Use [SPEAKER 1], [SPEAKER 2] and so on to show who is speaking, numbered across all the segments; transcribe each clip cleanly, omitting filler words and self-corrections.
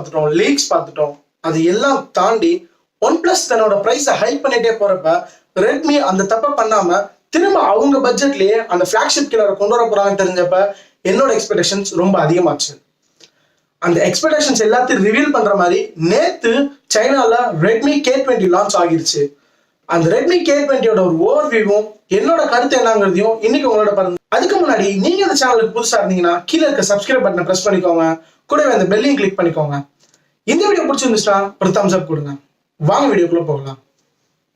[SPEAKER 1] பார்த்துட்டோம், லீக்ஸ் பார்த்துட்டோம். அது எல்லாம் தாண்டி OnePlus தன்னோட பிரைஸை ஹைப் பண்ணிட்டே போறப்ப ரெட்மி அந்த தப்பை பண்ணாம திரும்ப அவங்க பட்ஜெட்லயே அந்த ஃபிளாக்ஷிப் கில்லரை கொண்டு வர போறாங்கன்னு தெரிஞ்சப்ப என்னோட எக்ஸ்பெக்டேஷன்ஸ் ரொம்ப அதிகமாச்சு. அந்த எக்ஸ்பெக்டேஷன்ஸ் எல்லாத்தையும் ரிவீல் பண்ற மாதிரி நேத்து சைனால Redmi K20 லான்ச் ஆகிருச்சு. அந்த Redmi K20யோட ஒரு ஓவர்வியூவும் என்னோட கருத்து என்னங்கிறதையும் இன்னைக்கு உங்களோட பாருங்க. அதுக்கு முன்னாடி நீங்க இந்த சேனலுக்கு புதுசா இருந்தீங்கன்னா கீழே இருக்க சப்ஸ்கிரைப் பட்டனை பிரஸ் பண்ணிக்கோங்க, கூடவே அந்த பெல்லையும் கிளிக் பண்ணிக்கோங்க. இந்த வீடியோ பிடிச்சிருந்துச்சுன்னா ஒரு தம்ஸ் அப் கொடுங்க. வாங்க வீடியோக்குள்ள போகலாம்.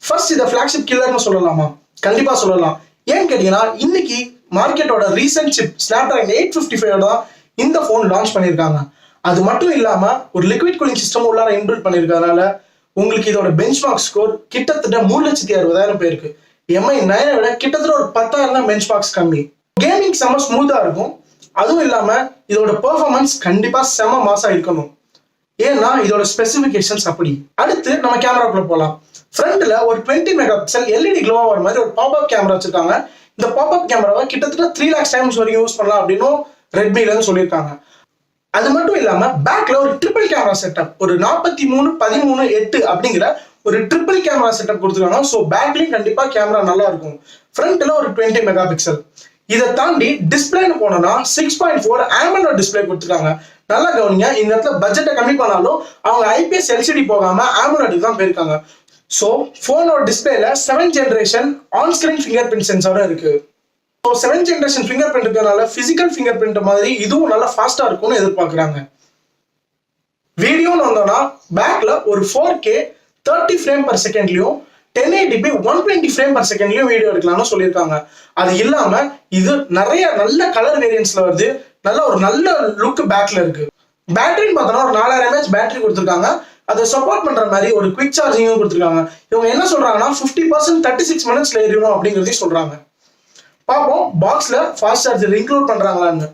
[SPEAKER 1] ஃபர்ஸ்ட் இதை ஃபிளாக்ஷிப் கில்லர்னு சொல்லலாமா? கண்டிப்பா சொல்லலாம். ஏன்னு கேட்டீங்கன்னா இன்னைக்கு மார்க்கெட்டோட ரீசன்ட் சிப் Snapdragon 855 தான் இந்த போன் லான்ச் பண்ணியிருக்காங்க. அது மட்டும் இல்லாம ஒரு லிக்விட் கூலிங் சிஸ்டம் உள்ளார இன்பில்ட் பண்ணிருக்கிறதுனால உங்களுக்கு இதோட பெஞ்ச்மார்க் ஸ்கோர் கிட்டத்தட்ட 3,60,000 பேருக்கு. MI9 விட கிட்டத்தட்ட ஒரு 10,000 தான் பெஞ்ச்மார்க்ஸ் கம்மி. கேமிங் செம ஸ்மூத்தா இருக்கும். அதுவும் இல்லாம இதோட பெர்ஃபார்மன்ஸ் கண்டிப்பா செம மாசா இருக்கணும். ஏன்னா இதோட ஸ்பெசிபிகேஷன்ஸ் அப்படி. அடுத்து நம்ம கேமராக்குள்ள போலாம். ஃப்ரண்ட்ல ஒரு 20 மெகாபிக்சல் LED க்ளோ ஆகிற மாதிரி ஒரு பாப்அப் கேமரா வச்சிருக்காங்க. இந்த பாப்அப் கேமராவை கிட்டத்தட்ட 3 lakhs டைம்ஸ் வரைக்கும் யூஸ் பண்ணலாம் அப்படின்னு ரெட்மில சொல்லியிருக்காங்க. அது மட்டும் இல்லாம பேக்ல ஒரு ட்ரிபிள் கேமரா செட்டப், ஒரு 43-13-8 அப்படிங்கிற ஒரு ட்ரிபிள் கேமரா செட்டப் கொடுத்துருக்காங்க. ஸோ பேக்லயும் கண்டிப்பா கேமரா நல்லா இருக்கும். ஃப்ரண்ட்ல ஒரு 20 மெகாபிக்சல். இதை தாண்டி டிஸ்பிளேன்னு போனோம்னா 6.4 AMOLED டிஸ்பிளே கொடுத்துருக்காங்க. நல்லா கவனிங்க, இந்த இடத்துல பட்ஜெட்டை கம்மி பண்ணாலும் அவங்க IPS LCD போகாம AMOLED தான் போயிருக்காங்க. ஸோ போனோட டிஸ்பிளேல 7th generation on screen fingerprint சென்சாரும் இருக்கு. So 7th generation fingerprint இருக்கிறதுனால பிசிக்கல் ஃபிங்கர் பிரிண்ட் மாதிரி இதுவும் நல்லா ஃபாஸ்டா இருக்கும்னு எதிர்பார்க்குறாங்க. வீடியோன்னு வந்தோம்னா பேக்ல ஒரு 4K 30 ஃப்ரேம் பர் செகண்ட்லயும் 1080p 120 ஃப்ரேம் பர் செகண்ட்லயும் வீடியோ எடுக்கலாம்னு சொல்லியிருக்காங்க. அது இல்லாம இது நிறைய நல்ல கலர் வேரியன்ட்ஸ்ல வருது. ஒரு நல்ல லுக் பேக்ல இருக்கு. பேட்டரின்னு பார்த்தோம்னா ஒரு 4000 mAh பேட்டரி கொடுத்துருக்காங்க. அதை சப்போர்ட் பண்ற மாதிரி ஒரு குவிக் சார்ஜிங்கும் கொடுத்துருக்காங்க. இவங்க என்ன சொல்றாங்கன்னா 50% 36 minutesல ஏறிடும் அப்படிங்கிறதையும் சொல்றாங்க. பார்ப்போம் பாக்ஸ்ல ஃபாஸ்ட் சார்ஜர் இன்க்ளூட் பண்றாங்களான்னு.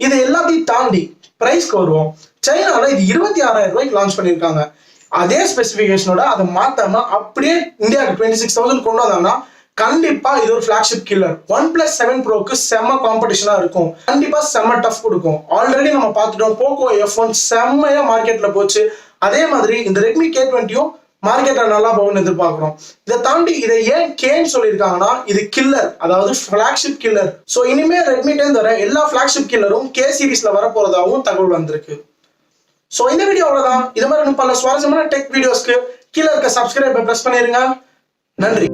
[SPEAKER 1] இது எல்லாத்தையும் தாண்டி பிரைஸ்க்கு வருவோம். சைனால இது 26,000 ரூபாய்க்கு லான்ச் பண்ணியிருக்காங்க. அதே ஸ்பெசிபிகேஷனோட அதை மாத்தாம அப்படியே இந்தியாவுக்கு 26,000 கொண்டு வந்தாங்கன்னா கண்டிப்பா இது ஒரு ஃபிளாக்ஷிப் கில்லர். OnePlus 7 Proக்கு செம்ம காம்படிஷனா இருக்கும். கண்டிப்பா செம்ம டஃப் கொடுக்கும். ஆல்ரெடி நம்ம பார்த்துட்டோம், போக்கோ F1 செம்மையா மார்க்கெட்ல போச்சு. அதே மாதிரி இந்த Redmi K20யும் மார்க்கெட்ல நல்லா போகும்னு எதிர்பார்க்கிறோம். இதை தாண்டி இதை ஏன் கேன்னு சொல்லியிருக்காங்கன்னா இது கில்லர், அதாவது ஃபிளாக்ஷிப் கில்லர். ஸோ இனிமே ரெட்மி 10 வர எல்லா ஃபிளாக்ஷிப் கில்லரும் K சீரீஸ்ல வரப்போறதாகவும் தகவல் வந்திருக்கு. ஸோ இந்த வீடியோ அவ்வளவுதான். இது மாதிரி பல சுவாரஸ்யமான டெக் வீடியோஸ்க்கு கீழே இருக்க சப்ஸ்கிரைபை பிரஸ் பண்ணிருங்க. நன்றி.